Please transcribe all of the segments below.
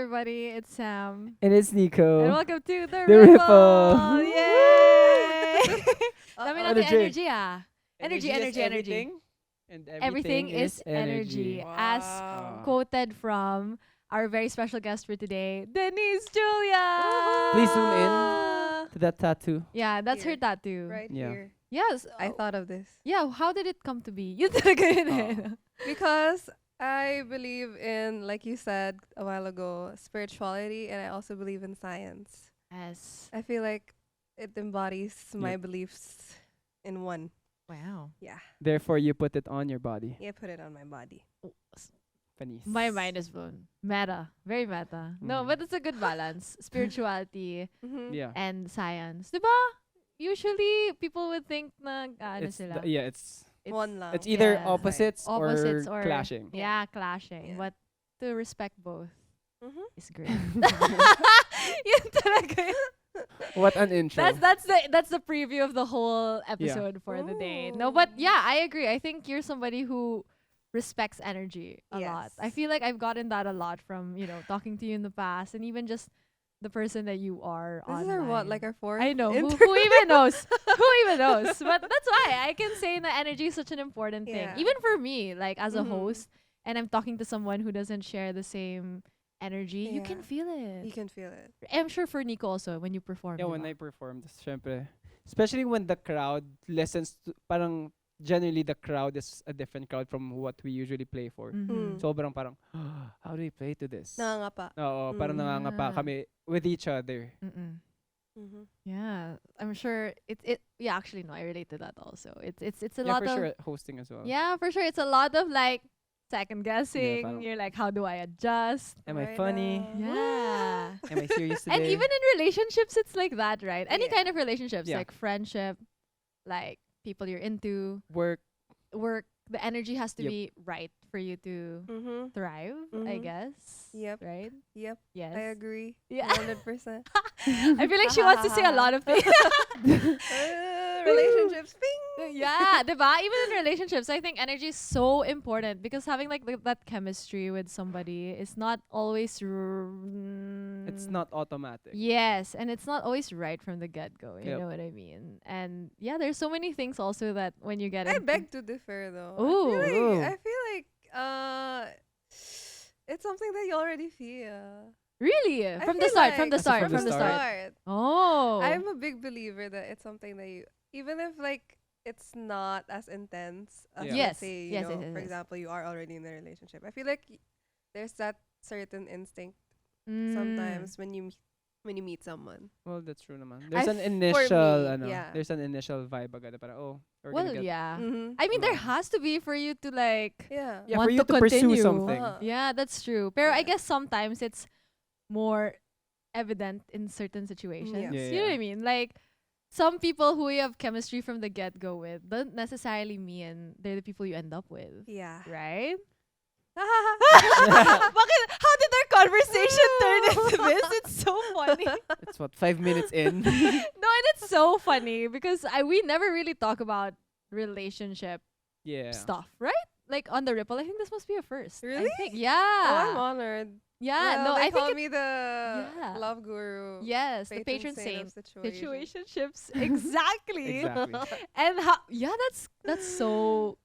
everybody. It's Sam. And it's Nhiko. And welcome to The The Ripple. Ripple. Yay! Dami natin Energy. energy Energy, is energy. everything, and Everything is energy. As quoted from our very special guest for today, Denise Julia. Please zoom in to that tattoo. Yeah, that's her Here. tattoo. Right Yeah. here. Yes. I thought of this Yeah, how did it come to be? You talaga yun eh. because I believe in, like you said a while ago, spirituality, and I also believe in science. Yes. I feel like it embodies my Yep. beliefs in one. Wow. Yeah. Therefore, you put it on your body. Yeah, put it on my body. Panis. My mind is blown. Meta. Very meta. No, Mhm. but it's a good balance. Spirituality Mm-hmm. Yeah. and science. Diba? Usually, people would think na, ano It's sila. it's One love. it's either Yeah. opposites, Opposites or clashing. Yeah, clashing. Yeah. But to respect both Mm-hmm. is great. Yun talaga yun. What an intro. That's the preview of the whole episode for the day. No, but yeah, I agree. I think you're somebody who respects energy a lot. I Yes. feel like I've gotten that a lot from, talking to you in the past and even just the person that you are This is online. our what, like our fourth? I know. Who interview? even knows? Who even knows? But that's why I can say that energy is such an important thing. Yeah. Even for me, like as a Mhm. host, and I'm talking to someone who doesn't share the same energy, you can Yeah. feel it. You can feel it. I'm sure for Nhiko also when you perform. Yeah, when diba? I performed, syempre. Especially when the crowd listens to, parang generally the crowd is a different crowd from what we usually play for. Mhm. Sobrang parang, how do we play to this? Nangangapa. Oo, parang Mm. nangangapa Yeah. kami with each other. Mm-mm. Mm-hmm. Yeah, I'm sure it. Yeah, actually, no, I relate to that also. It's a Yeah, lot for of sure, hosting as well. yeah, for sure. It's a lot of like second guessing. parang- You're like, how do I adjust? Am I Right funny? now. Yeah. Am I serious today? And even in relationships, it's like that, right? Any Yeah. kind of relationships, Yeah. like friendship, like people you're into, work. work, the energy has to Yep. be right for you to Mm-hmm. thrive, I Mhm. guess. Yep. Right? Yep. Yes. I agree. Yeah. 100%. I feel like she wants to say a lot of things. Relationships. Bing. Yeah, diba? Even in relationships, I think energy is so important because having like that chemistry with somebody is not always. It's not automatic. Yes, and it's not always right from the get go. You Yep. know what I mean? And yeah, there's so many things also that when you get I into- beg to differ though. Ooh. Ooh. I feel like it's something that you already feel. Really I from the feel start, from the like- start, From the from the start. start. Oh, I'm a big believer that it's something that you, even if like it's not as intense as Yeah. Yes, let's say, yes, yes, for yes. example, you are already in a relationship. I feel like there's that certain instinct sometimes when you meet someone. Well, that's true naman. There's an for initial, me, yeah. there's an initial vibe agad. Parang, we're Well, gonna get. yeah. Mm-hmm. I mean, there along. has to be for you to like. Yeah. Yeah, want for you to to pursue continue. something. Uh-huh. Yeah, that's true. Pero I Yeah. guess sometimes it's more evident in certain situations. Yeah. Yeah, You know what yeah. I mean? Like some people who you have chemistry from the get go with don't necessarily mean they're the people you end up with. Yeah. Right? Bakit? How did our conversation turn into this? It's so funny. It's what 5 minutes in. No, and it's so funny because we never really talk about relationship Yeah. stuff, right? Like on the Ripple, I think this must be a first. Really? I think, Oh, I'm yeah. honored. Yeah, Well, no, they I call think me the yeah. love guru. yes, the patron saint of situation. situationships. Exactly. Exactly. And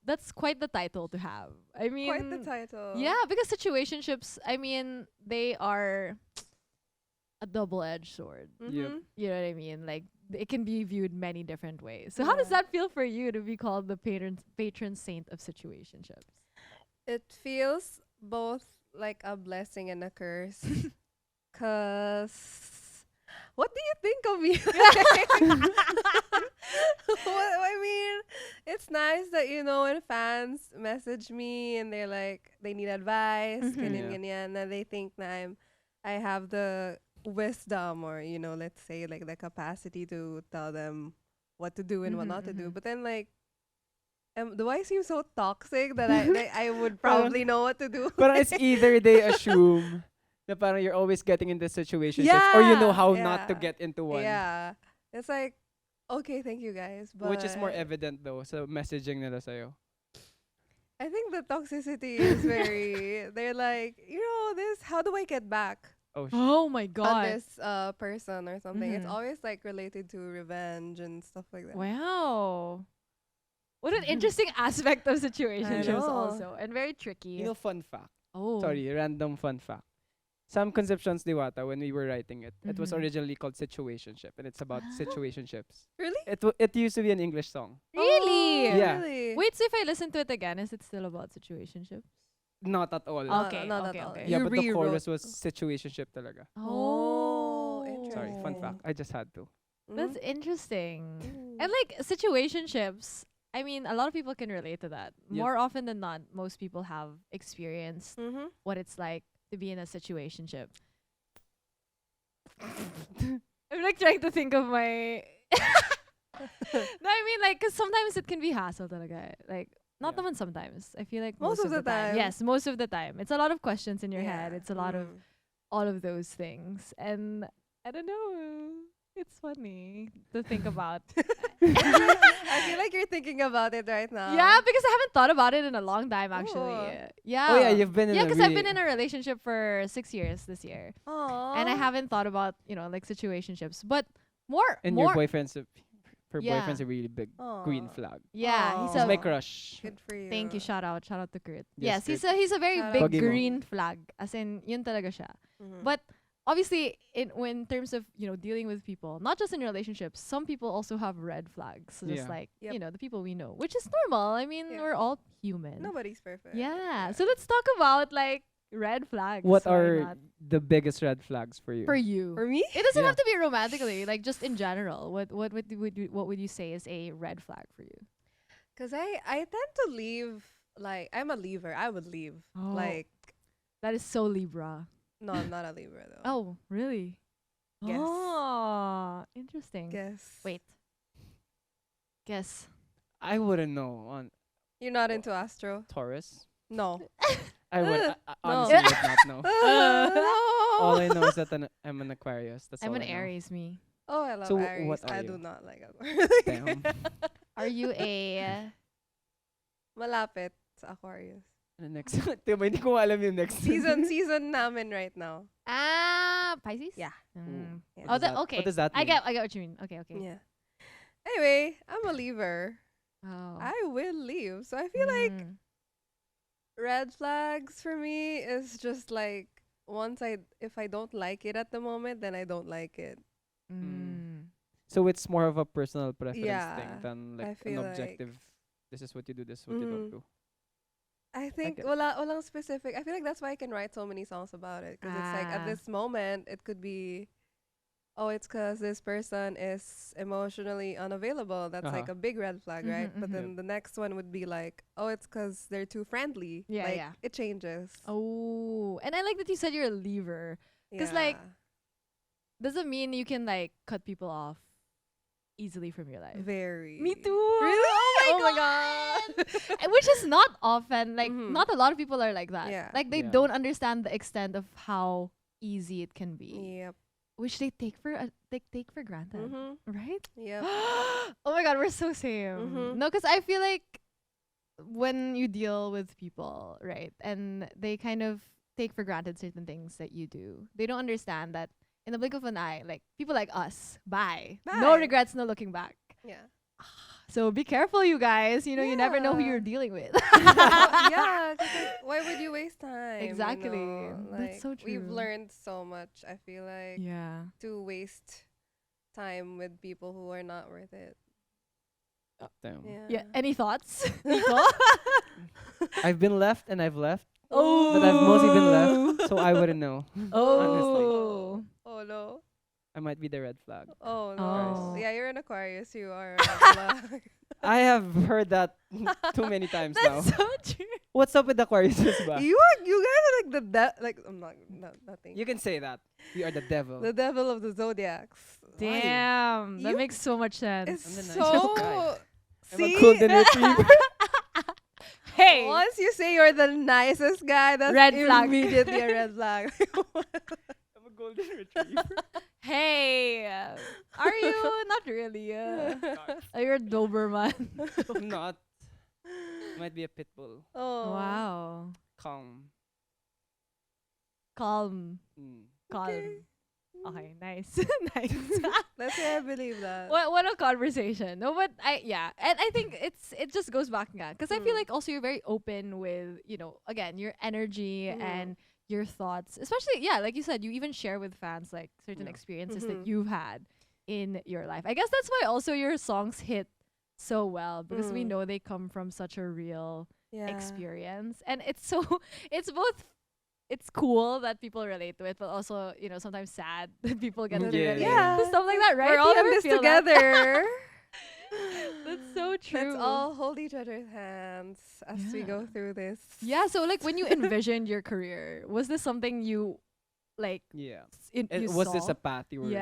that's quite the title to have. I mean, Quite the title. yeah, because situationships, I mean, they are a double-edged sword. Mhm. You know what I mean? Like it can be viewed many different ways. So how does Yeah. that feel for you to be called the patron saint of situationships? It feels both like a blessing and a curse. Cause what do you think of me? I mean, it's nice that when fans message me and they're like they need advice, Mhm. ganyan Yeah. ganyan, and they think that I have the wisdom or let's say like the capacity to tell them what to do and what Mhm, not to do. mhm. But then like do I seem so toxic that I would probably know what to do? But it's either they assume that parang you're always getting into situationships or you know how not to Yeah. get into one. Yeah. It's like, okay, thank you guys. But Which is more evident though sa messaging nila sa'yo. I think the toxicity is very, they're like, this, how do I get back? Oh, Oh my on god. this person or something. It's Mhm. always like related to revenge and stuff like that. Wow. What an interesting aspect of situationships know. also. And very tricky. You know, fun fact. Oh. Sorry, random fun fact. Some Conceptions Diwata, when we were writing it, it was Mhm. originally called Situationship, and it's about Ah. situationships. Really? It used to be an English song. Really? Oh, Yeah. Really? Wait, so if I listen to it again, is it still about situationships? Not at all. Okay, not okay, at all. okay. Yeah, You but the rewrote. chorus was situationship talaga. Oh, Sorry, fun interesting. fact. I just had to. That's Mhm. interesting. Mm. And like situationships, I mean, a lot of people can relate to that. Yep. More often than not, most people have experienced Mhm. what it's like to be in a situationship. I'm like trying to think of my. No, I mean like, cause sometimes it can be hassle talaga. Like, not Yeah. naman sometimes. I feel like Most of the time. Yes, most of the time. It's a lot of questions in your head. Yeah. It's a lot of Mm. all of those things. And I don't know. It's funny to think about. I feel like you're thinking about it right now. Yeah, because I haven't thought about it in a long time actually. Oh. Yeah. Oh yeah, you've been in Yeah, a because I've really- been in a relationship for 6 years this year. Aww. And I haven't thought about, like situationships. But more and more your boyfriend's her Yeah. boyfriend's a really big green Aw. flag. Yeah, he's Aw. He's my a crush. Good for you. thank you, shout out to Kurt. Yes, Yes, he's a very Shout out. big Pagi mo. green flag. As in yun talaga siya. Mhm. But obviously in terms of, dealing with people, not just in relationships, some people also have red flags. Just Yeah. like, Yep. the people we know, which is normal. I mean, Yeah. we're all human. Nobody's perfect. Yeah. So let's talk about like red flags. What Why are not? the biggest red flags for you? For you? For me? It doesn't Yeah. have to be romantically, like just in general. What would you say is a red flag for you? Because I tend to leave, like, I'm a leaver. I would leave. Oh. Like, That is so Libra. no, I'm not a Libra, though. Oh, really? Yes. Oh, interesting. Guess. Wait. Guess. I wouldn't know on You're not into Astro? Taurus. No. I would No. honestly would not know. All no. I know is that I'm an Aquarius. That's I'm all an I know. Aries, me. Oh, I love So Aries. what are I you? do not like Aquarius. Damn. Are you a Malapit sa Aquarius. Ano next? Diba, hindi ko alam yung next. Season namin right now. Pisces? Yeah. Mm. Yeah. What Oh, does that- okay. what does that I mean? get what you mean. Okay. Yeah. Anyway, I'm a leaver. Oh. I will leave. So I feel like Mm. red flags for me is just like if I don't like it at the moment, then I don't like it. Mm. So it's more of a personal preference Yeah, thing than I like an feel like- objective. This is what you do. This is what you don't Mhm. do. I think get- walang specific. I feel like that's why I can write so many songs about it, because it's like Ah. at this moment it could be, oh, it's because this person is emotionally unavailable. That's like Uh-huh. a big red flag, right? Mhm, But mhm. then the next one would be like, oh, it's because they're too friendly. Yeah, like, yeah. It changes. Oh, and I like that you said you're a leaver. 'cause, like, Yeah. Doesn't mean you can like cut people off easily from your life. Very. Me too. Really? Oh my god. Which is not often. Like, Mhm. not a lot of people are like that. Yeah. Like, they Yeah. don't understand the extent of how easy it can be, Yep. which they take for granted, Mhm. right? Yep. Oh my god, we're so same. Mhm. No, because I feel like when you deal with people, right, and they kind of take for granted certain things that you do, they don't understand that in the blink of an eye, like people like us, bye. No Bye. regrets, no looking back. Yeah. So be careful, you guys. You never know who Yeah. you're dealing with. Yeah. 'Cause, like, why would you waste time? Exactly. You know? That's so We've true. learned so much. I feel like Yeah. to waste time with people who are not worth it. Damn. Yeah. Yeah. Any thoughts, Nhiko? I've been left and I've left, Oh. but I've mostly been left, so I wouldn't know. Oh. Oh no. I might be the red flag. Oh no. Oh. Yeah, you're an Aquarius. You are. A red flag. I have heard that too many times now. That's so true. What's up with Aquarius ba? you guys are like like I'm not nothing. You can say that. We are the devil. The devil of the zodiacs. Damn. That You- makes so much sense. It's I'm the so. nicest guy. I'm See, a golden retriever. Hey. once you say you're the nicest guy, that's Red flag. immediately a red flag. I'm a golden retriever. Hey. Are you? Not really. You're a Doberman. I'm not. Might be a pit bull. Oh Wow. Calm. Calm. Mm. Calm. Okay, nice. Nice. That's why I believe that. What a conversation. No, but and I think it just goes back again because I feel like also you're very open with, again, your energy and your thoughts, especially like you said, you even share with fans like certain Yeah. experiences that you've had in your life. I guess that's why also your songs hit so well because we know they come from such a real experience, and it's so it's both. It's cool that people relate to it, but also, sometimes sad that people get to relate to stuff like that, right? We're Do all you in ever this feel that? together. That's so true. Let's all hold each other's hands as we go through this. Yeah, so like when you envisioned your career, was this something you like Yeah. you Was this saw? a path you were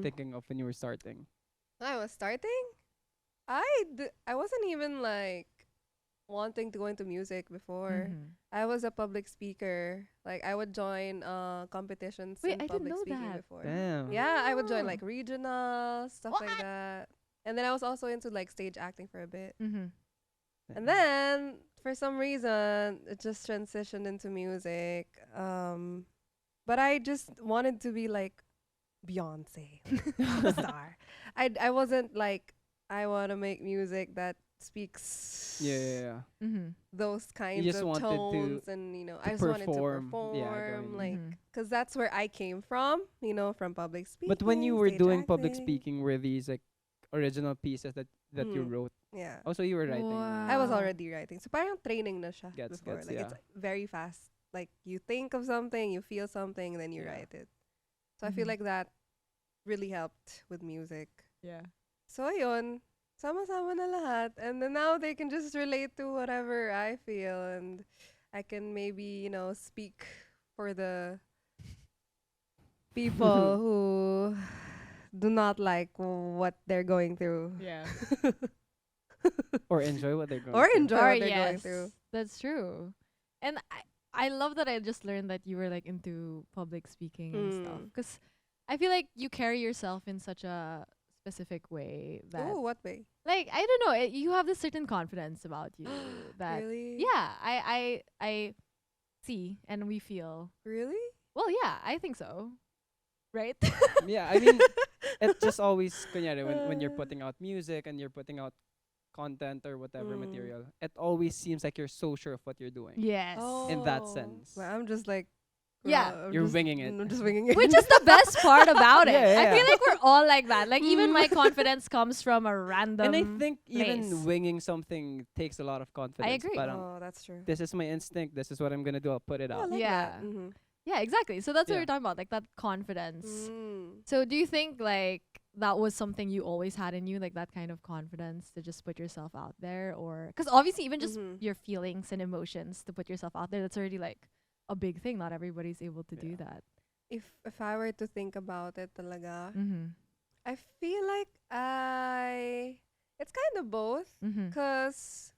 thinking of when you were starting? When I was starting, I wasn't even like wanting to go into music before. I was a public speaker. Like I would join competitions Wait, in I didn't public know speaking that. before. Damn. Yeah, I would join like regional stuff like What? that. And then I was also into like stage acting for a bit. Mm-hmm. And then for some reason it just transitioned into music. But I just wanted to be like Beyonce, pop star. I wasn't like I want to make music that speaks Yeah. Mm-hmm. those kinds just of wanted to- tones, and I just wanted to perform. perform, Yeah, I get what you mean. like Mhm. because that's where I came from, from public speaking. But when you were stage doing public acting. speaking, were these like original pieces that you Mm. wrote? Yeah. Also, you were writing. Wow. I was already writing. So parang training na siya Gets, before. gets, Like it's yeah. very fast. Like you think of something, you feel something, and then you Yeah. write it. So I feel Mhm. like that really helped with music. Yeah. So ayun, sama-sama na lahat. And then now they can just relate to whatever I feel, and I can maybe, speak for the people who do not like what they're going through. Yeah. Or enjoy what they're going Or through. enjoy Or what they're going yes, through. that's true. And I love that I just learned that you were like into public speaking and stuff. Because I feel like you carry yourself in such a specific way that, Oh, what way? like, I don't know, you have this certain confidence about you that, Really? yeah, I see and we feel. Really? Well, yeah, I think so. Right? Yeah, I mean, it just always, kunyari, when you're putting out music and you're putting out content or whatever material, it always seems like you're so sure of what you're doing. Yes. In that Oh. sense. Well, I'm just like, Yeah. I'm You're just- winging it. I'm just winging it. Which is the best part about it. Yeah, I yeah. feel like we're all like that. Like even my confidence comes from a random. And I think place. even winging something takes a lot of confidence. agree. Parang, Oh, that's true. this is my instinct. This is what I'm gonna do. I'll put it Oh, I out. like Yeah. that. Mhm. Yeah, exactly. So that's what Yeah. we're talking about, like that confidence. Mm. So do you think like that was something you always had in you, like that kind of confidence to just put yourself out there, or because obviously even just Mhm. your feelings and emotions to put yourself out there, that's already like a big thing. Not everybody's able to do Yeah. that. If I were to think about it talaga, Mm-hmm. I feel like it's kind of both. Mm-hmm. Cause,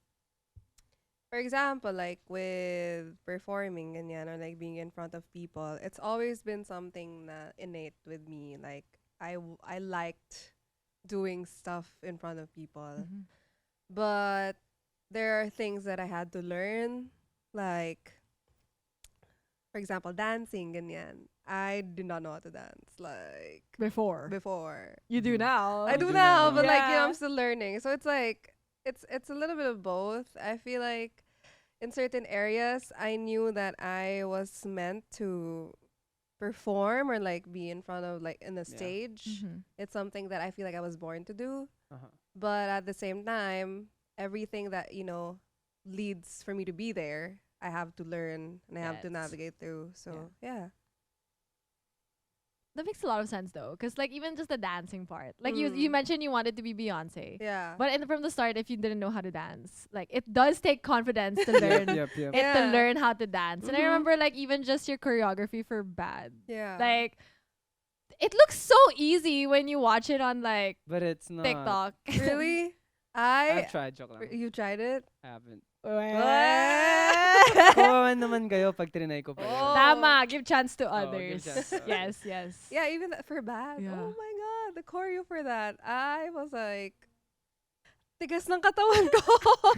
for example, like with performing ganyan, or like being in front of people, it's always been something na innate with me. Like I liked doing stuff in front of people, Mm-hmm. but there are things that I had to learn, like for example, dancing ganyan. I did not know how to dance like Before before. you do Mhm. now. I You do do now, now. but like Yeah. I'm still learning. So it's like it's a little bit of both. I feel like in certain areas I knew that I was meant to perform or like be in front of like in the Yeah. stage. Mm-hmm. It's something that I feel like I was born to do. Uh-huh. But at the same time, everything that, leads for me to be there, I have to learn and I have to Yes. navigate through. So yeah. That makes a lot of sense though, because like even just the dancing part, like you Mm. mentioned you wanted to be Beyonce, Yeah. but from the start, if you didn't know how to dance, like it does take confidence to Yep, learn yep. it to Yeah. learn how to dance. And I Mhm. remember like even just your choreography for Bad, Yeah. like it looks so easy when you watch it on like But it's not. TikTok. Really? I've tried, joke lang. You tried it? I haven't. Tama, Kawawan naman kayo pag trinay ko pa yan. Oh. give chance to Oh, give others. chance to Yes, yes. Yeah, even for Bad. Yeah. Oh my god, the choreo for that. I was like, tigas ng katawan ko.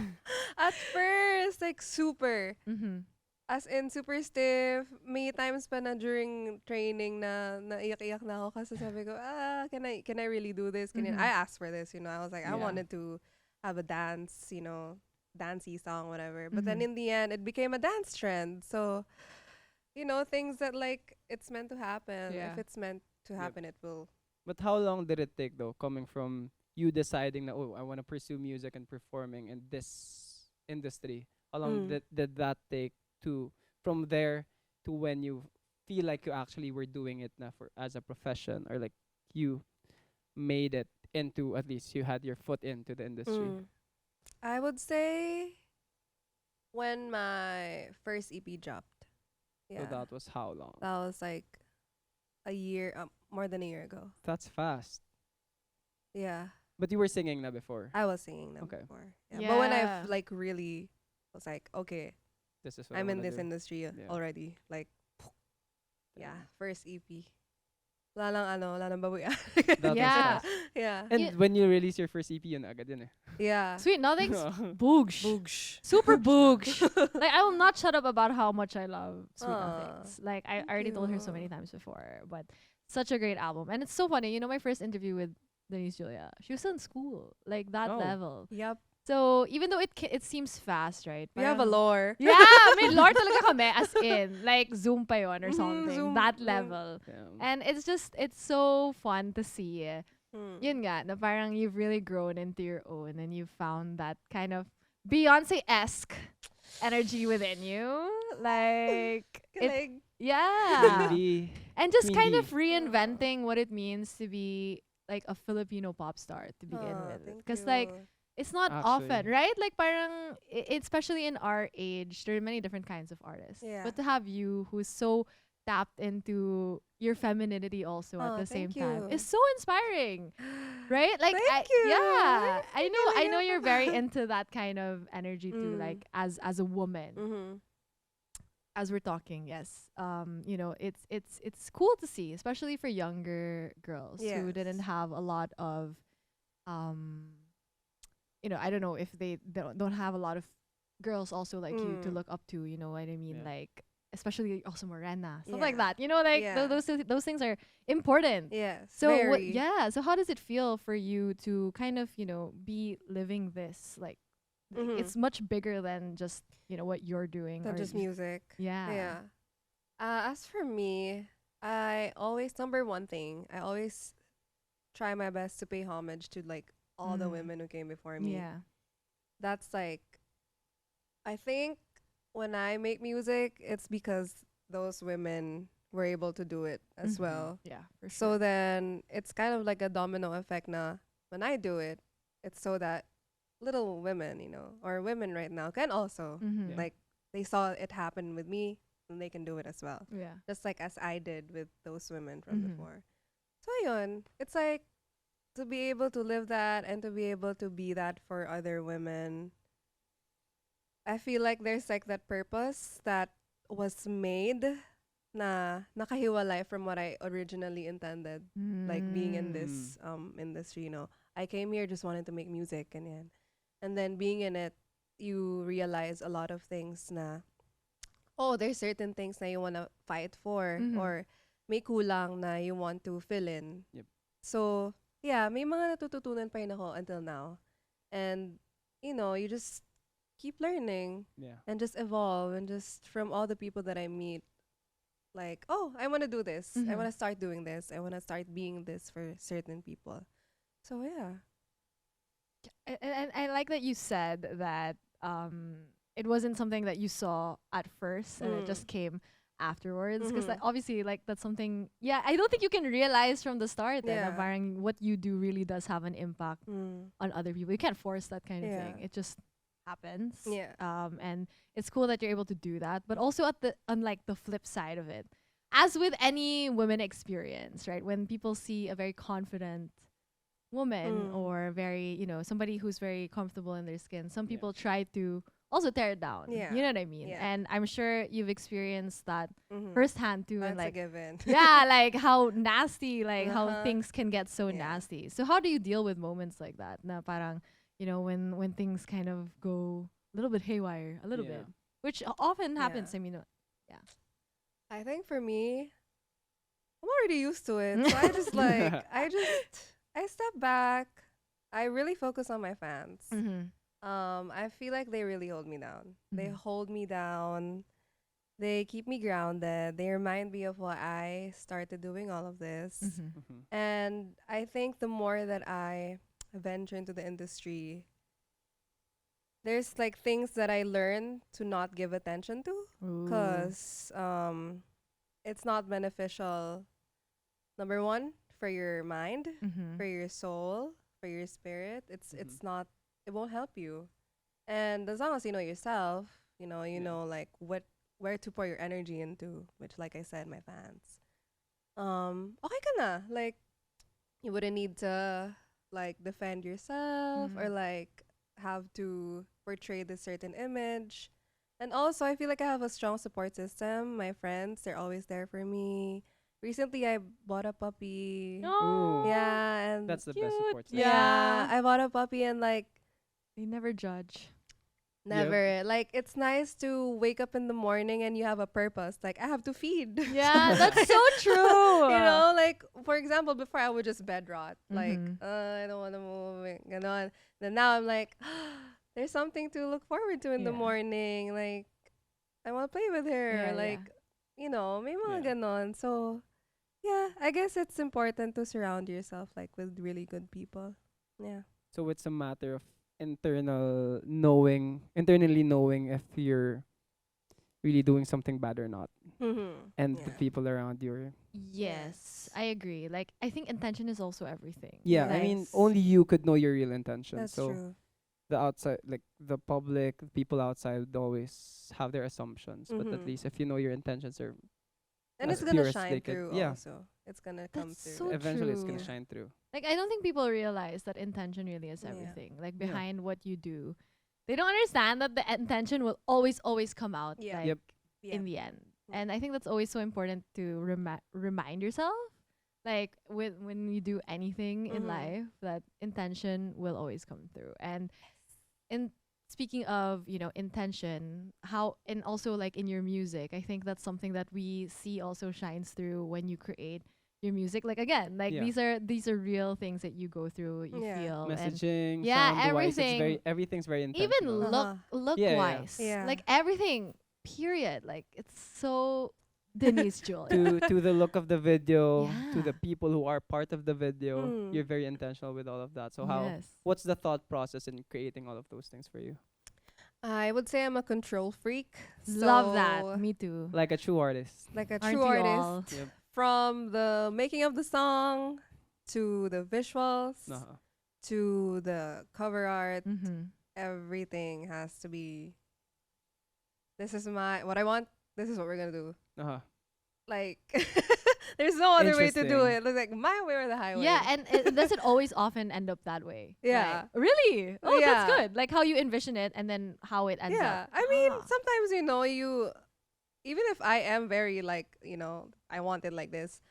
At first, like super. Mm-hmm. As in, super stiff. May times pa na during training na naiyak-iyak na ako kasi sabi ko, can I really do this? I asked for this, I was like, I Yeah. wanted to have a dance, dancey song, whatever. But then in the end, it became a dance trend. So, things that like, it's meant to happen. Yeah. If it's meant to Yep. happen, it will. But how long did it take though, coming from you deciding that, oh, I want to pursue music and performing in this industry? How long Mm. did that take to from there to when you feel like you actually were doing it now for as a profession, or like you made it into, at least you had your foot into the industry? Mm. I would say when my first EP dropped. So Yeah. that was how long? That was like a year, more than a year ago. That's fast. Yeah. But you were singing na before. I was singing them Okay. before. Yeah. But when Yeah. I've like really was like, okay, This is what I'm I in wanna this do. industry Yeah. already. Like, yeah, Damn. first EP. Wala nang babuyan. That Yeah. was fast. Yeah. And Yeah. when you release your first EP, yun agad yun eh. Yeah. Sweet, nothing's boogsh. Boogsh. Super boogsh. Like, I will not shut up about how much I love Sweet Aw, Nothings. Like, I thank already told her so you. many times before, but such a great album. And it's so funny. My first interview with Denise Julia, she was still in school, like that Oh. level. Yep. So even though it seems fast, right? We have a parang- lore. Yeah, may lore talaga kami, as in, like, Zoom pa yun or Mhm, something. Zoom, That mm. level. Damn. And it's so fun to see. Mm. Yun nga, na parang you've really grown into your own and you've found that kind of Beyonce-esque energy within you. Like, Kilig. yeah. Queen And just Queen kind bee. of reinventing what it means to be like a Filipino pop star to begin Aw, with. thank Because like, you. it's not Actually. often, right? Like parang, especially in our age, there are many different kinds of artists. Yeah. But to have you who's so tapped into your femininity also at Aw, the same thank time you. is so inspiring, right? Like, Thank you. yeah, I Kilig know ako. you're very into that kind of energy too, Mm. like as a woman. Mhm. As we're talking, yes, it's cool to see, especially for younger girls who didn't Yes. have a lot of, I don't know if they don't have a lot of girls also like you to Mm. look up to. You know what I mean? Yeah. Like, especially also Morena, stuff like Yeah. that. Like Yeah. those things are important. Yes. So very. so how does it feel for you to kind of be living this, like, Mhm. it's much bigger than just what you're doing, Than or just music. Yeah. Yeah. As for me, number one thing, I always try my best to pay homage to like all the Mm. women who came before me. Yeah. That's like, I think when I make music, it's because those women were able to do it as Mhm. well. Yeah, for So sure. then it's kind of like a domino effect na when I do it, it's so that little women, or women right now can also, Mhm. Yeah. like, they saw it happen with me and they can do it as well. Yeah. Just like as I did with those women from Mhm. before. So yun, it's like to be able to live that and to be able to be that for other women. I feel like there's like that purpose that was made na nakahiwalay from what I originally intended. Like being in this industry, I came here just wanted to make music and yan. And then being in it, you realize a lot of things na, oh, there's certain things na you wanna fight for, Mhm. or may kulang na you want to fill in. Yep. So, yeah, may mga natututunan pa rin ako until now. And, you just keep learning Yeah. and just evolve, and just from all the people that I meet, like, oh, I want to do this. I Mhm. want to start doing this. I want to start being this for certain people. So, yeah. And I like that you said that it wasn't something that you saw at first and it Mm. just came afterwards, because Mhm. obviously, like, that's something, yeah, I don't think you can realize from the start that Yeah. parang what you do really does have an impact Mm. on other people. You can't force that kind of Yeah. thing. It just happens. Yeah. And it's cool that you're able to do that, but also unlike the flip side of it, as with any women experience, right? When people see a very confident woman Mm. or very, somebody who's very comfortable in their skin, some Yeah. people try to also tear it down. Yeah. You know what I mean? Yeah. And I'm sure you've experienced that Mhm. firsthand too, That's and a like, given. yeah, like how nasty, like how Uh-huh. things can get so Yeah. nasty. So how do you deal with moments like that? Na parang, when things kind of go a little bit haywire, a little Yeah. bit. which often happens. Yeah. I mean, I think for me, I'm already used to it. So I just like I step back. I really focus on my fans. mm-hmm. I feel like they really hold me down. They Mhm. hold me down. They keep me grounded. They remind me of why I started doing all of this. Mm-hmm. Mhm. And I think the more that I venture into the industry, there's like things that I learn to not give attention to Ooh. because it's not beneficial. Number one, for your mind, Mm-hmm. for your soul, for your spirit. Mhm. It's not. It won't help you. And as long as you know yourself, you Yeah. know like where to pour your energy into, which like I said, my fans. Okay ka na. Like you wouldn't need to like defend yourself or Mm. like have to portray this certain image. And also I feel like I have a strong support system. My friends, they're always there for me. Recently I bought a puppy. Ooh, Oh, Yeah, and that's the best cute. support system. yeah, Yeah. I bought a puppy and like They never judge. Yep. never. Like it's nice to wake up in the morning and you have a purpose. Like I have to feed. Yeah, that's so true. Like for example, before I would just bed rot. Like Mm-hmm. I don't want to move. Ganon. Then now I'm like, there's something to look forward to in the Yeah. morning. Like I want to play with her. Yeah, yeah. Like may mga Yeah. ganon. So yeah, I guess it's important to surround yourself like with really good people. Yeah. So it's a matter of internally knowing if you're really doing something bad or not, and the Yeah. people around you. Yes, Yes. I agree. Like, I think intention is also everything. Yeah, I Like, mean, Yes. only you could know your real intention. That's So true. the outside, like the public, the people outside, would always have their assumptions. But at Mm-hmm. least if you know your intentions are And as it's gonna pure as they shine could, through yeah, also. It's gonna come that's through. so eventually it's true. gonna Yeah. shine through. Like, I don't think people realize that intention really is Yeah. everything. Like, Yeah. behind what you do, they don't understand that the intention will always come out. Yeah. Like, Yep. Yeah. in the end. Mm. And I think that's always so important to remind yourself, like when you do anything in Mhm. life, that intention will always come through. And in speaking of intention, how and also like in your music, I think that's something that we see also shines through when you create your music. Like again, like Yeah. these are real things that you go through, you Yeah. feel, and Messaging, yeah, sound wise, everything, everything's very even intentional. Uh-huh. look Yeah, yeah. wise, Yeah. like everything, period. Like it's so Denise Julia. To the look of the video, to Yeah. the people who are part of the video, Mm. you're very intentional with all of that. So Yes. what's the thought process in creating all of those things for you? I would say I'm a control freak. Love that. So, Me too. Like a true artist. like a Aren't true we artist, all? Yep. from the making of the song to the visuals Uh-huh. to the cover art, Mm-hmm. everything has to be. This is what I want. This is what we're gonna do. Uh-huh. Like, there's no other way to do Interesting. it. It's like my way or the highway. Yeah, and it doesn't always often end up that way. Yeah. Like, really? Oh, Yeah. that's good. Like how you envision it and then how it ends Yeah. up. I mean, Ah. sometimes you even if I am very like, I want it like this,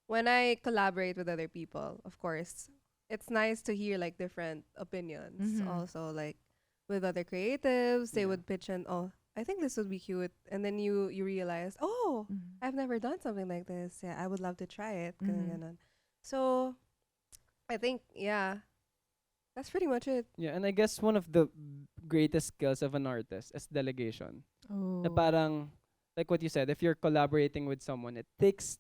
when I collaborate with other people, of course, it's nice to hear like different opinions. Mhm. Also, like with other creatives, they Yeah. would pitch in, oh, I think this would be cute, and then you realize, oh, Mhm. I've never done something like this. Yeah, I would love to try it. Ganun, Mhm. ganun. So, I think that's pretty much it. Yeah, and I guess one of the greatest skills of an artist is delegation. Oh. Na parang, like what you said, if you're collaborating with someone, it takes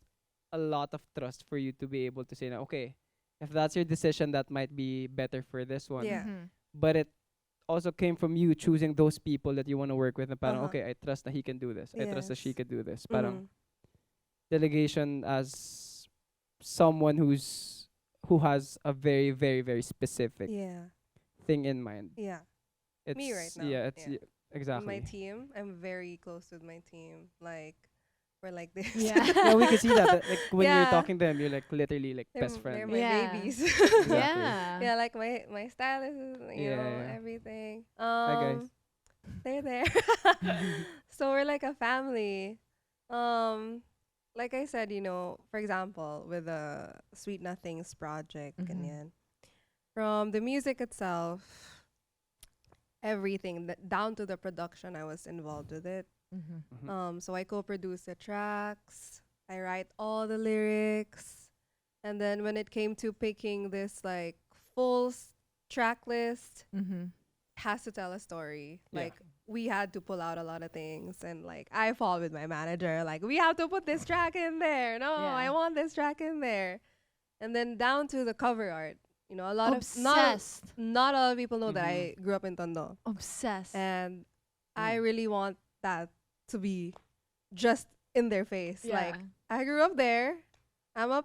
a lot of trust for you to be able to say, na, okay, if that's your decision, that might be better for this one. Yeah. Mhm. But it also came from you choosing those people that you want to work with. Na parang, Uh-huh. okay, I trust that he can do this. I trust that she Yes. can do this. Parang Mhm. delegation as someone who has a very, very, very specific Yeah. thing in mind. Yeah. It's Me right now, Yeah, it's yeah. exactly. My team, I'm very close with my team. Like, we're like this. Yeah. Yeah, we can see that. Like when you're Yeah. talking to them, you're like literally like They're, best they're friend. my Yeah. babies. Exactly. Yeah. Yeah, like my stylist, you Yeah, know, yeah. everything. Hi guys. They're there. So we're like a family. Like I said, for example, with the Sweet Nothings project, Mhm. ganyan. From the music itself, everything down to the production. I was involved with it. Mm-hmm. So I co-produce the tracks. I write all the lyrics, and then when it came to picking this like full track list, Mm-hmm. has to tell a story. Yeah. Like we had to pull out a lot of things, and like I fought with my manager. Like we have to put this track in there. No, Yeah. I want this track in there, and then down to the cover art. You know, a lot of Obsessed. not a lot of people know that Mhm. I grew up in Tondo, Obsessed. and I Mm. really want that to be just in their face. Yeah. Like I grew up there. I'm a,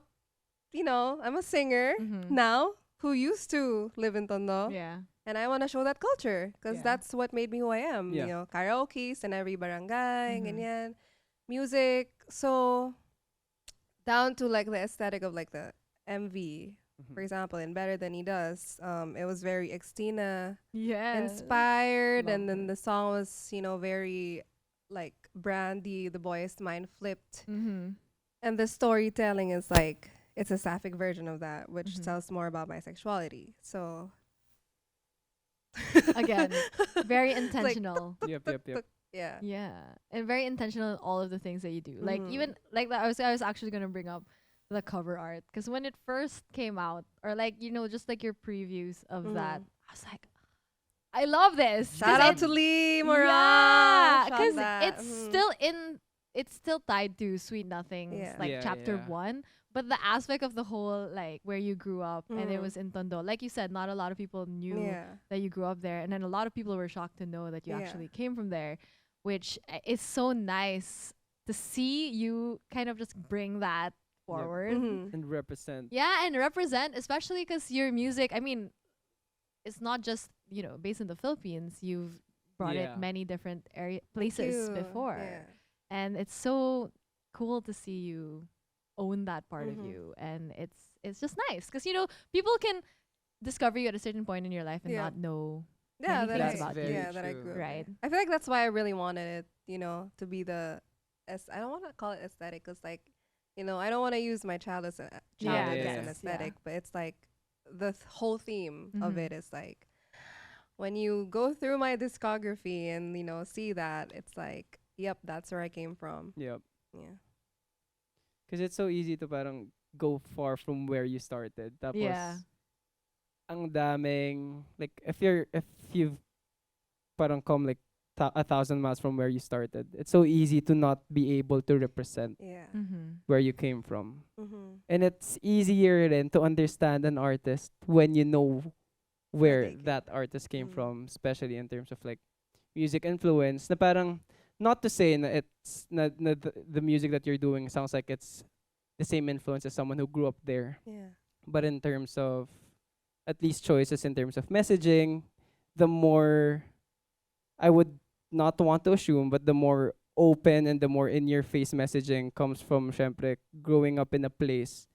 I'm a singer Mhm. now who used to live in Tondo, Yeah. and I want to show that culture because Yeah. that's what made me who I am. Yeah. You know, karaoke's in every barangay, Mhm. ganyan, music. So down to like the aesthetic of like the MV. For Mhm. example, in Better Than He Does, it was very Xtina Yeah. inspired, Love and then it. the song was, very like Brandy, the boy's mind flipped. Mm-hmm. And the storytelling is like, it's a sapphic version of that, which Mhm. tells more about my sexuality. So, Again, very It's like, intentional. Yep. yeah. Yeah, and very intentional in all of the things that you do. Like Mhm. even like that, I was actually gonna bring up the cover art because when it first came out, or like just like your previews of that, Mhm. I was like, I love this. 'Cause Shout out it- to Lee Moran. yeah, Shot because that. it's Mhm. it's still tied to Sweet Nothings, Yeah. like Yeah, chapter yeah. 1. But the aspect of the whole, like where you grew up, and it Mhm. was in Tondo, like you said, not a lot of people knew Yeah. that you grew up there, and then a lot of people were shocked to know that you Yeah. actually came from there, which is so nice to see you kind of just bring that forward. Mhm. And represent. Yeah, and represent, especially because your music, I mean, it's not just based in the Philippines. You've brought it Yeah. many different Thank places you. before, Yeah. and it's so cool to see you own that part of Mhm. you, and it's just nice because people can discover you at a certain point in your life and Yeah. not know Yeah, many that things That's about very you. that I true. grew up Right. there. I feel like that's why I really wanted it, to be I don't want to call it aesthetic because like, I don't want to use my Yeah, childhood as an yes, aesthetic, but it's like the whole theme of Mhm. it is like when you go through my discography and see that it's like, yep, that's where I came from. Yep. Yeah. Because it's so easy to parang go far from where you started. Tapos, Yeah. ang daming, like, if you've parang come like 1,000 miles from where you started, it's so easy to not be able to represent Yeah. Mm-hmm. where you came from. Mhm. And it's easier then to understand an artist when you know Where where they came that artist came Mm. from, especially in terms of like music influence. Na parang, not to say na it's na the music that you're doing sounds like it's the same influence as someone who grew up there, Yeah. but in terms of at least choices in terms of messaging, the more, I would not want to assume, but the more open and the more in your face messaging comes from syempre growing up in a place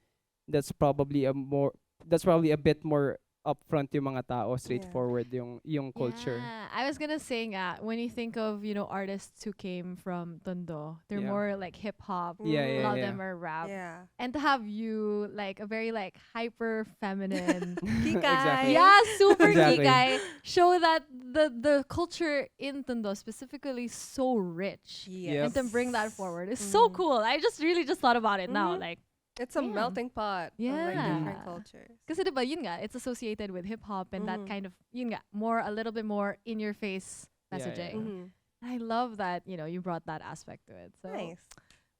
that's probably a bit more upfront yung mga tao, straightforward yung culture. Yeah, I was gonna say that when you think of artists who came from Tondo, they're Yeah. more like hip hop. Yeah, A yeah, lot of yeah. them are rap, Yeah. and to have you like a very like hyper feminine, Exactly. yeah, super Exactly. kikai, show that the culture in Tondo specifically so rich, Yep. and to bring that forward is so Mhm. cool. I just really just thought about it now, Mhm. like. It's a Damn. melting pot of like different Yeah. cultures. Kasi diba, yun nga, it's associated with hip hop and that Mhm. kind of, yun nga, a little bit more in your face Yeah, messaging. yeah. Mhm. I love that, you brought that aspect to it. So Nice.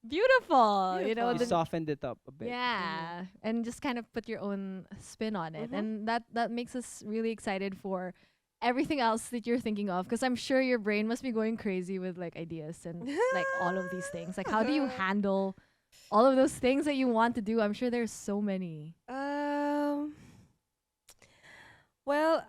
beautiful, Beautiful. You the, softened it up a bit. yeah, and just kind of put your own spin on it. Mhm. And that makes us really excited for everything else that you're thinking of, because I'm sure your brain must be going crazy with like ideas and like all of these things. Like how do you handle all of those things that you want to do? I'm sure there's so many. Well,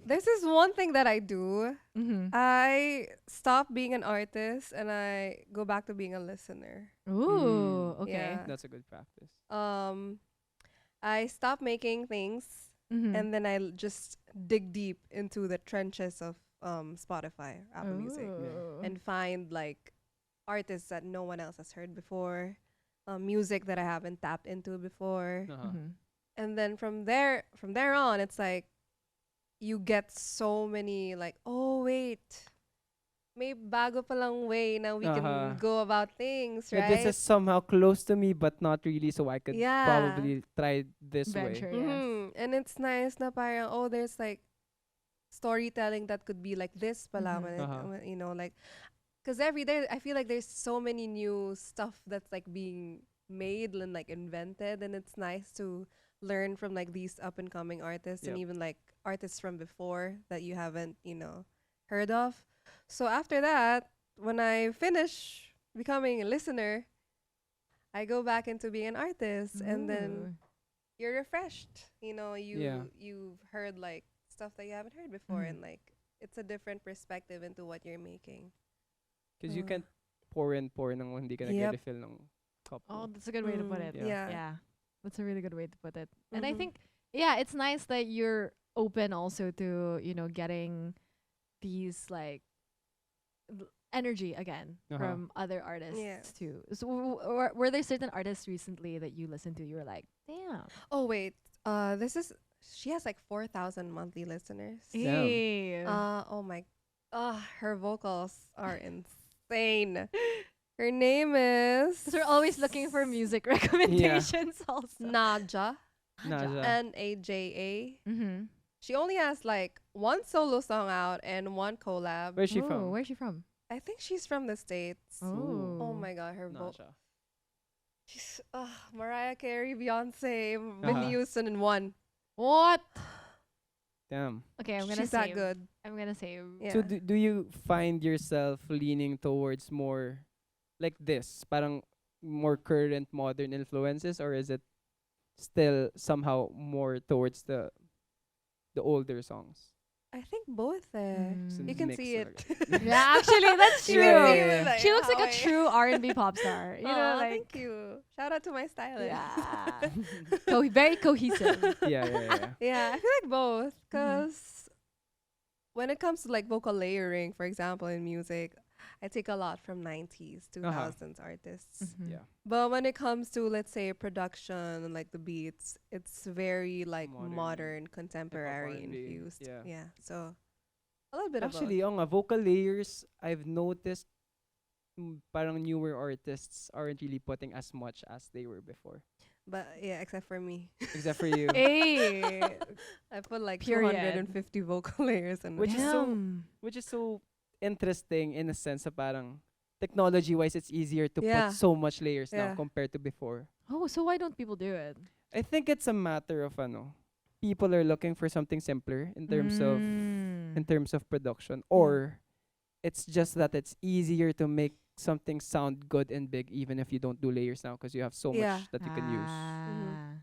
this is one thing that I do. Mm-hmm. I stop being an artist and I go back to being a listener. Ooh, okay. Yeah. That's a good practice. I stop making things Mm-hmm. and then just dig deep into the trenches of Spotify, Apple Music, and find like artists that no one else has heard before, music that I haven't tapped into before. Uh-huh. Mm-hmm. And then from there on, it's like you get so many like, oh wait, may bago palang way now we Uh-huh. can go about things, Yeah, this right? is somehow close to me, but not really. So I could Yeah. probably try this way. Venture, yes. And it's nice na parang, oh, there's like storytelling that could be like this pala Mhm. when Uh-huh. you know, like, because every day I feel like there's so many new stuff that's like being made and like invented, and it's nice to learn from like these up and coming artists and Yep. even like artists from before that you haven't, heard of. So after that, when I finish becoming a listener, I go back into being an artist, and then Ooh. you're refreshed. Yeah. You've heard like stuff that you haven't heard before, Mhm. and like it's a different perspective into what you're making. Because you Uh, can't pour and pour nang hindi ka Yep. nag-refill ng cup Oh, mo. that's a good way to put it. Yeah. Yeah. Yeah. That's a really good way to put it. And I Mhm. think, yeah, it's nice that you're open also to, getting these like energy again Uh-huh. from other artists Yeah. too. So were there certain artists recently that you listened to? You were like, damn. Oh wait, she has like 4,000 monthly listeners. Damn. Hey. Oh my, her vocals are insane. Her name is. 'Cause we're always looking for music recommendations also. Naja. Naja. Naja. Mm-hmm. She only has like one solo song out and one collab. Where's she from? Where's she from? I think she's from the States. Oh. Oh my god, her vocal. Naja. She's Mariah Carey, Beyonce, Uh-huh. Whitney Houston in one. What? Damn. Okay, I'm gonna She's save. that good. I'm gonna save. Yeah. So do you find yourself leaning towards more like this, parang more current modern influences, or is it still somehow more towards the older songs? I think both there. So You Mm. can mix see it. talaga. Yeah, actually, that's Yeah, true. yeah, yeah. She looks like how a I- true R&B pop star. You know, Aw, like thank you. Shout out to my stylist. yeah, very cohesive. Yeah, yeah, yeah. Yeah, I feel like both. Mhm. Because when it comes to like vocal layering, for example, in music, I take a lot from 90s, 2000s artists. Mhm. Yeah. But when it comes to, let's say, production and like the beats, it's very like Modern. modern, contemporary R&B, infused. yeah. Yeah. So a little bit Actually, of vocal layers, I've noticed parang newer artists aren't really putting as much as they were before. both. But yeah, except for me. Except for you. Hey, I put like Period. 250 vocal layers in Which it. is so- damn. Which is so interesting in a sense of parang technology-wise, it's easier to Yeah. put so much layers now Yeah. compared to before. Oh, so why don't people do it? I think it's a matter of people are looking for something simpler in terms of production, or it's just that it's easier to make something sound good and big even if you don't do layers now because you have so Yeah. much that you can use. Ah.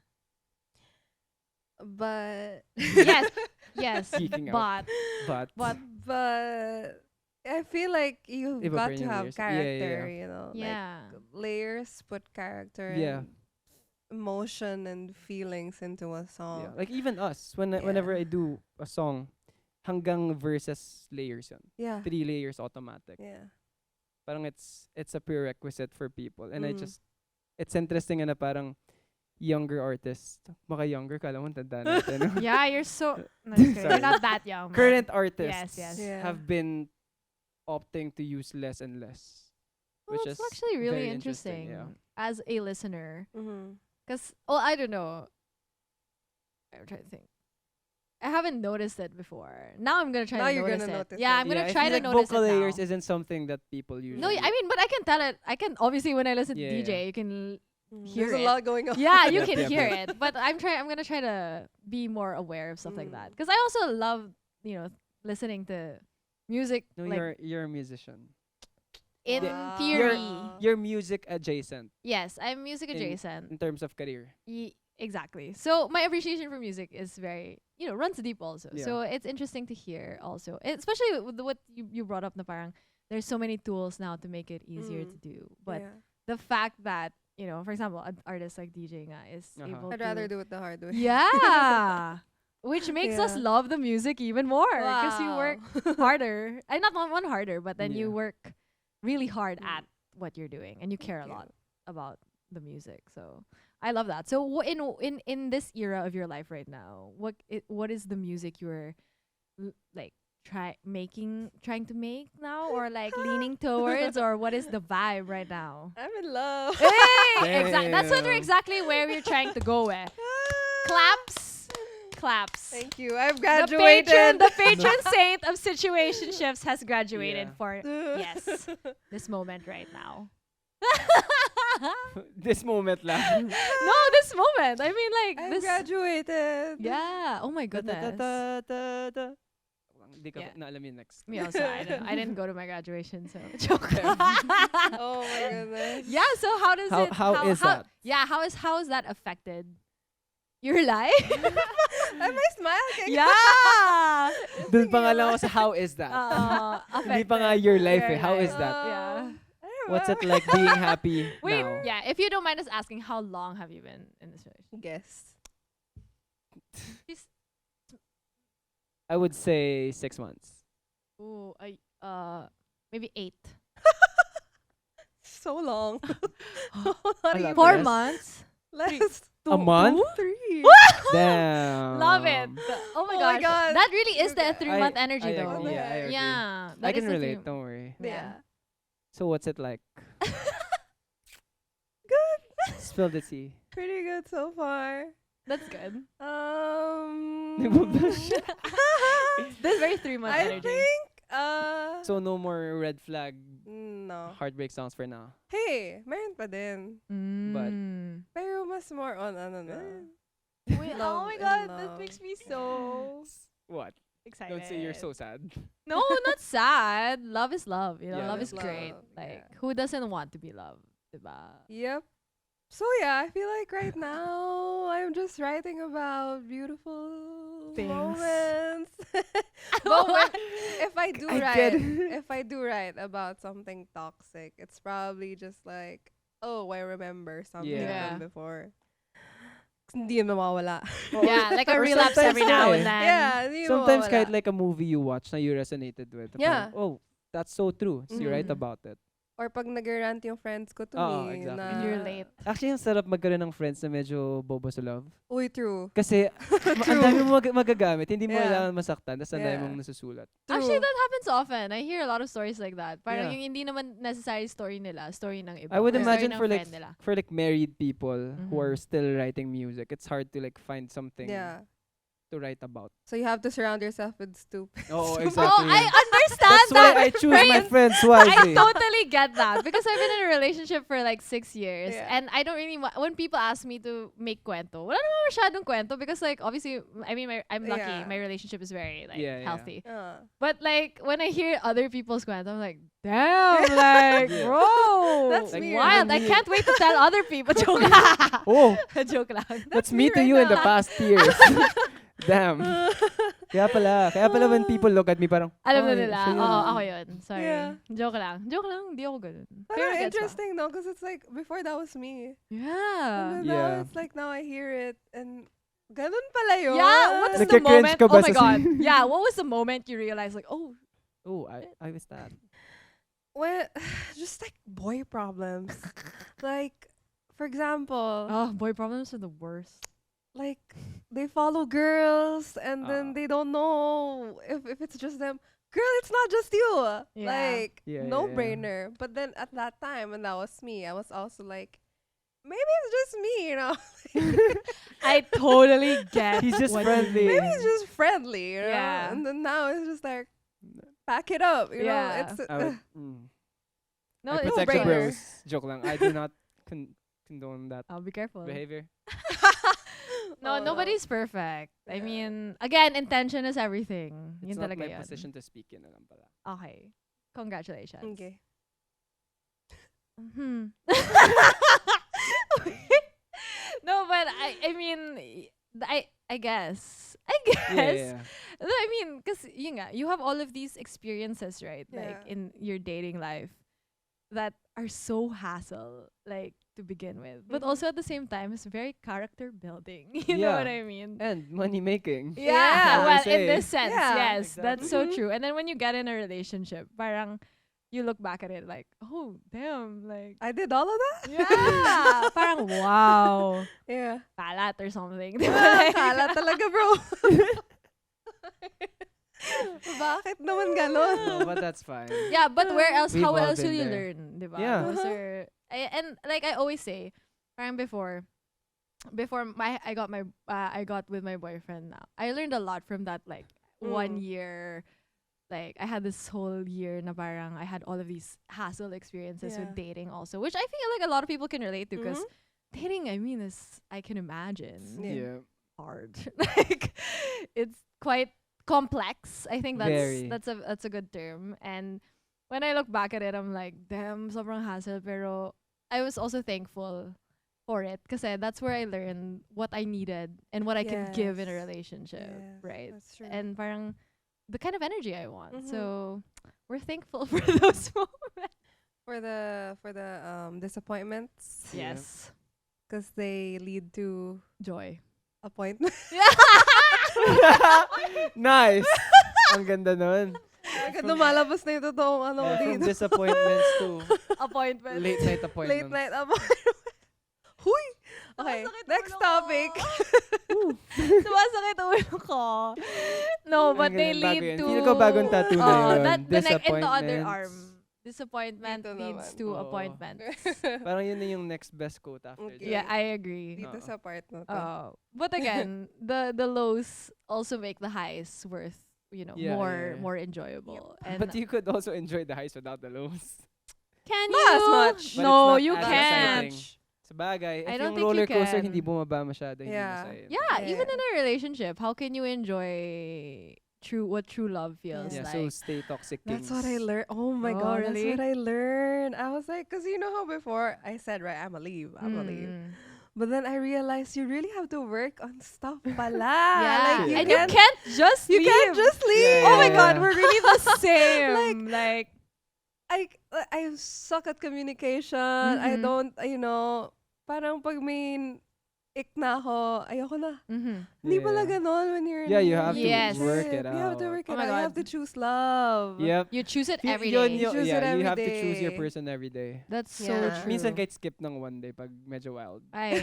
But Yes, yes, Geeking out. but But but I feel like you've Iba pa got rin to yung have layers. Yeah, yeah, character, yeah. like yeah, layers put character Yeah. and emotion and feelings into a song. yeah, like even us Yeah. whenever I do a song, hanggang verses layers yun. Yeah. 3 layers automatic. Yeah. Parang it's a prerequisite for people, and I Mm. just it's interesting na parang younger artists, maka younger kala mo tanda natin. no? yeah. You're so no, just kidding. You're Sorry. not that young. man. Current artists Yes. Yeah. have been opting to use less and less, Well, which it's is actually really very interesting, interesting yeah. as a listener. Mm-hmm. Cause, well, I don't know. I'm trying to think. I haven't noticed it before. Now I'm gonna try Now to you're notice gonna it. notice Yeah, it. I'm gonna I try feel to like notice vocal it now. layers isn't something that people usually. No, I mean, but I can tell it. I can obviously when I listen Yeah, to DJ, yeah. you can. Hear There's it. a lot going on. Yeah, you Yep, can yep, hear yep. it. But I'm gonna try to be more aware of stuff like that. Mm. Because I also love listening to music. no, like you're a musician. in Wow. theory. You're music adjacent Yes, I'm music In- adjacent. in terms of career. Exactly. So my appreciation for music is very, runs deep also. Yeah. So it's interesting to hear also, especially with what you brought up na parang there's so many tools now to make it easier to do. But Yeah. the fact that, for example, an artist like DJ nga is Uh-huh. able I'd to rather do it the hard way. yeah. Which makes us Yeah. love the music even more because you work Wow. harder. I not one harder, but then you Yeah. work really hard Mm. at what you're doing and you care a Thank lot you. about the music. So I love that. So in this era of your life right now, what is the music you're like trying to make now, or like leaning towards, or what is the vibe right now? I'm in love. Hey, that's what we're Damn. exactly where we're trying to go with. Claps. Thank you. I've The graduated. patron saint of situationships has graduated Yeah. for yes this moment right now. This moment lang. No, this moment. I mean, like I've this. graduated. Yeah. Oh my Da, da, goodness. da, da, da. Hindi ka Yeah. na alam yung next. Me also. I don't know. I didn't go to my graduation, so joke. Oh my goodness. Yeah. So how does it? How is that? Yeah. How is that affected your life? Am I smiling? Yeah. Doon pa nga lang ako sa how is that? Hindi pa nga your life eh. How is that? Yeah. What's it like being happy Wait. now? Yeah. If you don't mind us asking, how long have you been in this relationship? Guess. I would say 6 months. Ooh. Maybe 8. So long. A Not lot even 4 less. months. less. A month? 3. Damn. Love it. Oh my Oh my gosh. God. That really is You the guys- 3-month I energy though. agree, yeah, I agree. Yeah. I that can is the relate, 3 don't worry. Yeah. So what's it like? Good. Spill the tea. Pretty good so far. That's good. That's very 3-month I energy. think So no more red flag no. heartbreak songs for now. Hey, meron pa din. But- Mm. Pero mas more on ano na. Wait, oh Love my and god, that love. makes me so What? excited. Don't say you're so sad. No, not sad. Love is love. You know, Yeah, love that's is great. love, Like, yeah. who doesn't want to be loved? Diba? Yep. So yeah, I feel like right now I'm just writing about beautiful Things. moments. But if I do I write, get it. if I do write about something toxic, it's probably just like, oh, I remember something Yeah. from before. Hindi yun mawawala. Yeah, like a Or relapse sometimes every now na and eh. then. Yeah, hindi Sometimes mawawala. kahit like a movie you watch na you resonated with. Yeah. Parang, oh, that's so true. So you write Mhm. about it. Or pag nag-rant yung friends ko to Oo, me exactly. na... And you're late. Actually, ang sarap magkaroon ng friends na medyo bobo sa love. Uy, true. Kasi ang dami mo magagamit. Hindi mo Yeah. kailangan masaktan. Tapos ang dami Yeah. mong nasusulat. Actually, True. that happens often. I hear a lot of stories like that. Parang Yeah. yung hindi naman necessary story nila, story ng iba. I would or imagine story for ng like friend nila. for like married people who are Mhm. still writing music, it's hard to like find something Yeah. to write about. So you have to surround yourself with stupid. Oo, stupid- exactly. Oh, I understand That's why that. I choose my Friends. friends I wisely. totally get that because I've been in a relationship for like 6 years Yeah. and I don't really when people ask me to make kwento, wala naman masyadong kwento because like obviously I mean I'm lucky Yeah. my relationship is very like Yeah, yeah. healthy. But But like when I hear other people's kwento, I'm like, damn, like Yeah. bro, That's Like, weird. wild. I me- can't wait to tell other people. Joke lang. Oh, Joke lang. that's me me to right you in the now. past years. Damn. Kaya pala when people look at me parang, Alam na "Ay, nila. siya yun." Oo, ako yun. Sorry. Yeah. Joke lang. Joke lang. Hindi ako ganun. Pero Parang gets ko. interesting no, because it's like before that was me. Yeah. And then now Yeah. it's like now I hear it and ganun pala yun. Yeah, what is the Nagka-cringe moment? ka Oh ba my sa god. scene? Yeah, what was the moment you realized like, oh, Oh, I was that. Well, just like boy problems. Like, for example, boy problems are the worst. like they follow girls and then Ah. they don't know if it's just them. Girl, it's not just you. Yeah. Like, Yeah, no yeah, yeah. brainer. But then at that time when that was me, I was also like, maybe it's just me, you know. I totally get. He's just what you friendly. mean. Maybe it's just friendly, you know. Yeah. And then now it's just like, pack it up, you Yeah. know. It's No, I it's protect the brainer. bros. Joke lang. I do not condone that I'll be careful. behavior. No, Oh, nobody's perfect. I Yeah. mean, again, intention is everything. It's Yun not talaga my yun. position to speak in lang pala. Okay. Congratulations. Okay. Hmm. No, but I mean, I guess. Yeah. No, I mean, because you have all of these experiences, right? Like Yeah. in your dating life that are so hassle, like to begin with. But also at the same time, it's very character building. You know Yeah. what I mean? And money making. Yeah, Yeah. well, They in say. this sense, Yeah, yes, that's so exactly. true. And then when you get in a relationship, parang you look back at it like, oh, damn, like, I did all of that? yeah, parang wow, Yeah. kalat or something. Ah, kala talaga, bro. Bakit naman ganon? No, but that's fine. Yeah, but where else? We've How all else will been you there. learn, diba? Yeah. Those are, and like I always say, parang before I got with my boyfriend now, I learned a lot from that. Like 1 year, like I had this whole year na parang I had all of these hassle experiences with dating also, which I feel like a lot of people can relate to because dating, I mean, is I can imagine Yeah. hard. Like it's quite complex. I think Very. that's a good term. And when I look back at it, I'm like, damn, sobrang hassle. Pero I was also thankful for it because that's where I learned what I needed and what I can give in a Yes. relationship, Yes, right? that's true. And parang the kind of energy I want. Mhm. So we're thankful for those moments. For the disappointments, Yeah. Yes. because they lead to Joy. appointment. Nice. Ang ganda nun. Lumalabas na yung totoong ano Yeah, from dito. disappointments to Appointment. late night Late appointments. night appointment. Huy! Okay, Sumasakit next ulo ko. topic. Sumasakit ulo ko. No, but Ang they ganun, bago lead yun. to... Feeling ko bagong tattoo na Oo, yun. that, the neck and the other Disappointments. arm. Disappointment Dito leads naman. to Oo. appointments. Parang yun na yung next best quote after Okay. that. Yeah, I agree. Dito Oo. sa part na to. But again, the lows also make the highs worth, Yeah, yeah. more enjoyable. And But you could also enjoy the highs without the lows. can Not you? as much. But No, it's not you as can't. exciting. Sabagay, I if don't yung think you roller coaster can. hindi bumaba masyado, hindi Yeah. masaya. Yeah, Yeah. even in a relationship, how can you enjoy what true love feels Yeah, like? so stay toxic kings. That's what I learned. Oh my Oh, god, really? that's what I learned. I was like, because you know how before I said, right, I'm a leave. But then I realized you really have to work on stuff pala. Yeah, Like, and you can't just you leave. can't just leave. Yeah, Oh my yeah, god, yeah. we're really the same. like I suck at communication. I Mhm. don't, parang pag may ik na ako, ayoko na. Hindi Yeah. pala ganon when you're in Yeah, a you have to Yes. work it relationship. You have to out. work Oh it my out. You God. have to choose love. Yep. you choose it Y- every yun, day. yun, Choose it yeah, you every have to choose your day. person every day. That's so Yeah. true. Minsan kahit skip ng one day pag medyo wild. Ay,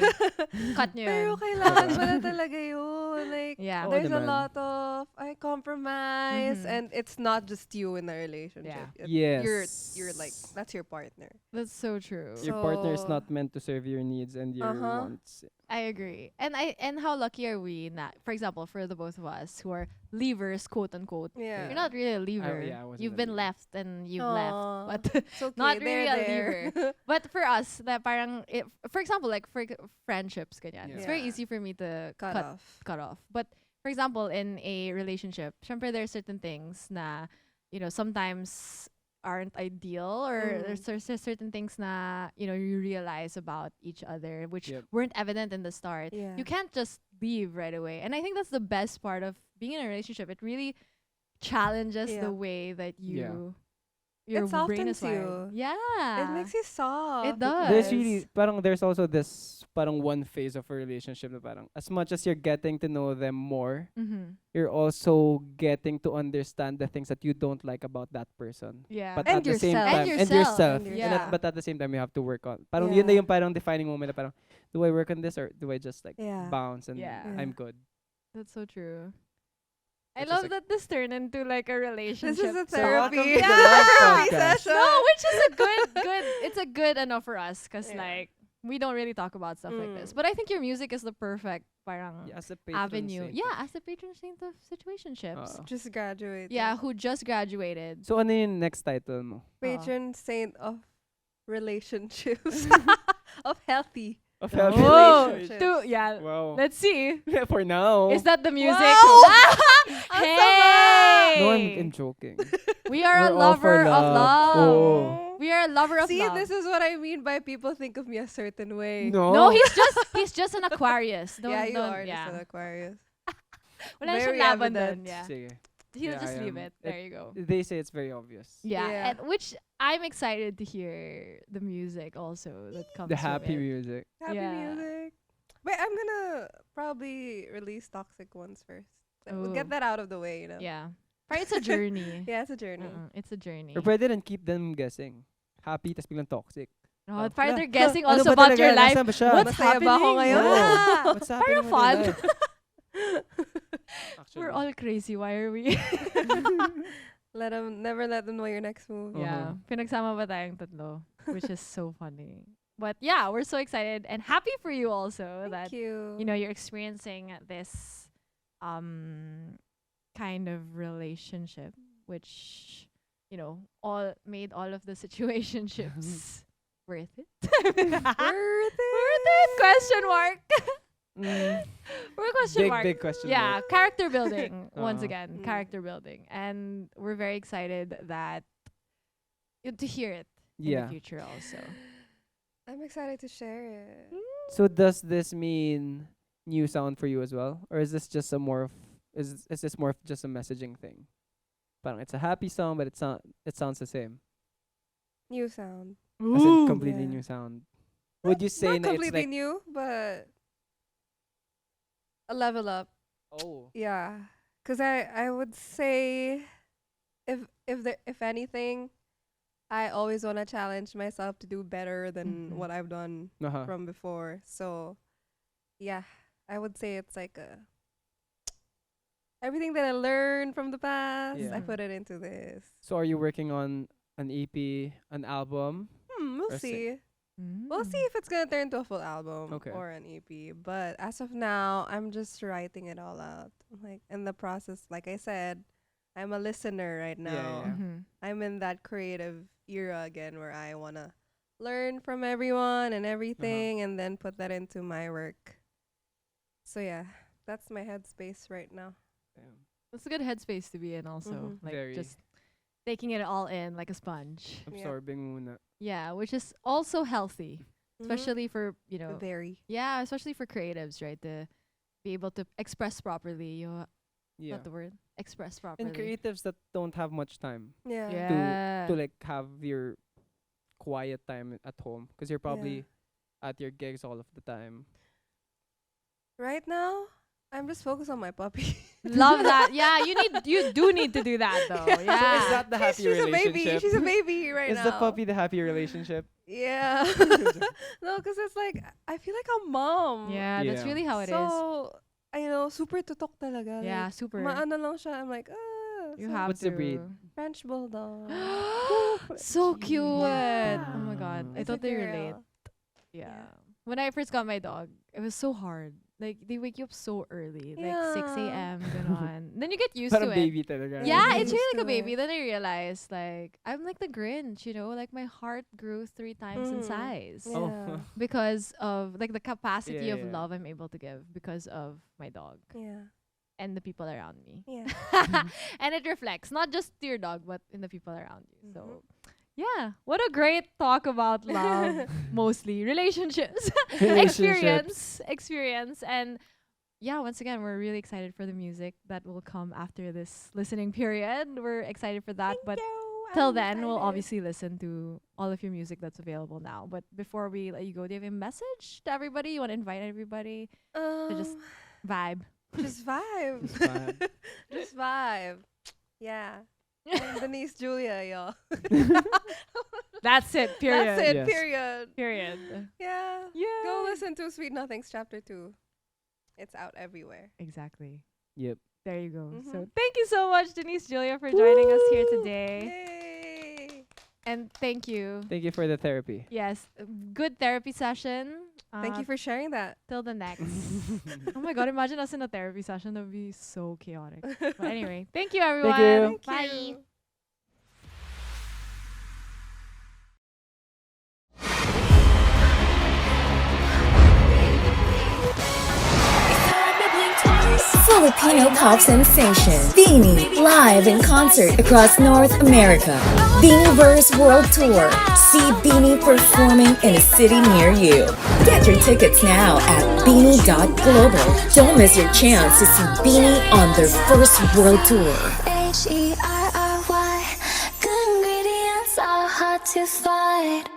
cut nyo Pero yun. kailangan pala talaga yun. Like, Yeah. Oo there's a naman. lot of compromise, Mhm. and it's not just you in the relationship. Yes. You're like, that's your partner. That's so true. Your partner is So- not meant to serve your needs and your wants. I agree. And how lucky are we that, for example, for the both of us who are leavers, quote unquote. Yeah. You're not really a leaver. yeah, I wasn't You've a been leaver. left and you've Aw, left. But it's okay, not they're really a there. But for us, that parang, for example, like for friendships, ganyan, it's very Yeah. easy for me to Cut off. cut off. But for example, in a relationship, syempre there are certain things na, sometimes aren't ideal, or there's certain things na, you realize about each other which Yep. weren't evident in the start. Yeah. You can't just leave right away. And I think that's the best part of being in a relationship. It really challenges Yeah. the way that Yeah. your It brain is softens wired. you. Yeah. It makes you soft. It does. There's really there's also this parang one phase of a relationship na parang as much as you're getting to know them more, Mm-hmm. you're also getting to understand the things that you don't like about that person. Yeah. But And at the same yourself. time, And and yourself. yourself. And Yeah. but at the same time, you have to work on. Parang yun na Yeah. yung parang defining moment na parang, do I work on this or do I just like Yeah. bounce and Yeah. I'm good? That's so true. I Which is love like- that this turned into like a relationship. This is a So welcome therapy. to the live Therapy podcast. session. No, which is a good. It's a good enough for us because Yeah. like we don't really talk about stuff like this. But I think your music is the perfect parang Yeah, as a patron avenue. saint. Yeah, as the patron saint of situationships. Oo. Just graduated. Yeah, who just graduated. So ano yung next title mo? Patron saint of relationships. Of healthy. Of Oh. healthy Oh, relationships. yeah. Wow. Let's see. For now. Is that the music? Wow! Hey! No, I'm joking. We are a We're all for lover of love. Oh. We are a lover of See, love. this is what I mean by people think of me a certain way. No. No, he's just an Aquarius. Don't, yeah, you don't, are yeah. just an Aquarius. Wala very siyang laban evident. dun, yeah. Sige. He'll Yeah, just I leave am. it. There you go. They say it's very obvious. Yeah, Yeah. and which I'm excited to hear the music also that comes The from happy it. music. Happy Yeah. music. Wait, I'm gonna probably release toxic ones first. We'll Ooh. get that out of the way, you know. Yeah. But it's a journey. Yeah, it's a journey. It's a journey. Or pwede rin keep them guessing. Happy, tas biglang toxic. No, Oh. further Wala. guessing Ano also ba about talaga? your life. Nasaan ba siya? What's Masaya ba ako happening? ngayon? Oo. Yeah. What's happening Parang with your fun. life? Actually. We're all crazy. Why are we? Never let them know your next move. Yeah. Pinagsama ba tayong tatlo? Which is so funny. But yeah, we're so excited and happy for you also that Thank you. you know you're experiencing this kind of relationship which you know all made all of the situationships worth it. Worth Worth it? Question mark. We're question Big, mark. big question. Yeah, mark. character building once Uh-huh. again, Mm. character building, and we're very excited that to hear it in Yeah. the future also. I'm excited to share it. So does this mean new sound for you as well, or is this just a more of is this more of just a messaging thing? Parang it's a happy song, but it sounds the same. New sound. As in completely Yeah. new sound. Would you say Not na it's completely like new, but a level up. oh Yeah, cause I would say if anything, I always wanna challenge myself to do better than Mhm. what I've done uh-huh. from before. So, yeah, I would say it's like a everything that I learned from the past, I Yeah. put it into this. So are you working on an EP, an album? We'll Or see. Mm. We'll see if it's gonna turn into a full album Okay. or an EP. But as of now, I'm just writing it all out. Like in the process, like I said, I'm a listener right Yeah, now. yeah. Mhm. I'm in that creative era again where I wanna learn from everyone and everything and then put that into my work. So yeah, that's my headspace right now. Damn. That's a good headspace to be in also. Mhm. Like Very. just taking it all in like a sponge. Absorbing muna. Yeah, which is also healthy, especially for, you know, Very. yeah, especially for creatives, right? To be able to express properly. Yeah. Not the word. Express properly. And creatives that don't have much time Yeah. Yeah. to like have your quiet time at home because you're probably at your gigs all of the time. Right now, I'm just focused on my puppy. Love that. Yeah, you do need to do that though. Yeah. Yeah. So is that the happy She's a relationship? baby. She's a baby right Is now. the puppy the happy relationship? Yeah. No, because it's like I feel like a mom. Yeah, that's Yeah. really how it is. So, super tutok talaga. Yeah, Like, super. maano lang siya. I'm like, You so have What's to. the breed? French bulldog. So cute. Yeah. Oh my god. I It's a totally relate. girl. Yeah. When I first got my dog, it was so hard. Like they wake you up so early, like 6 Yeah. a.m. ganon. Then you get used Parang to it. baby talaga. Yeah, Get it's used really like a to baby. it. Then I realized like I'm like the Grinch, you know, like my heart grew 3 times in Mm. size Oh. Yeah. because of like the capacity Yeah, of yeah. love I'm able to give because of my dog Yeah. and the people around me. Yeah. And it reflects not just to your dog but in the people around you. So Mhm. yeah, what a great talk about love, mostly relationships, Relationship. experience, and yeah, once again, we're really excited for the music that will come after this listening period. We're excited for that, but till then, we'll obviously listen to all of your music that's available now. But before we let you go, do you have a message to everybody? You want to invite everybody? just- Vibe. just vibe. Just vibe. Just vibe. Yeah. I'm Denise Julia, y'all. That's it. Period. That's it. Yes. Period. Period. Yeah. Yeah. Go listen to Sweet Nothings Chapter 2. It's out everywhere. Exactly. Yep. There you go. So Mhm. thank you so much, Denise Julia, for joining us here today. Yay! And thank you. Thank you for the therapy. Yes, good therapy session. Thank you for sharing that. till the next. Oh my god, imagine us in a therapy session. That would be so chaotic. But anyway, thank you everyone. you. Thank Bye. you. Filipino pop sensation Beanie live in concert across North America. Beanieverse World Tour. See Beanie performing in a city near you. Get your tickets now at beanie.global. Don't miss your chance to see Beanie on their first world tour. Herry, good ingredients are hard to find.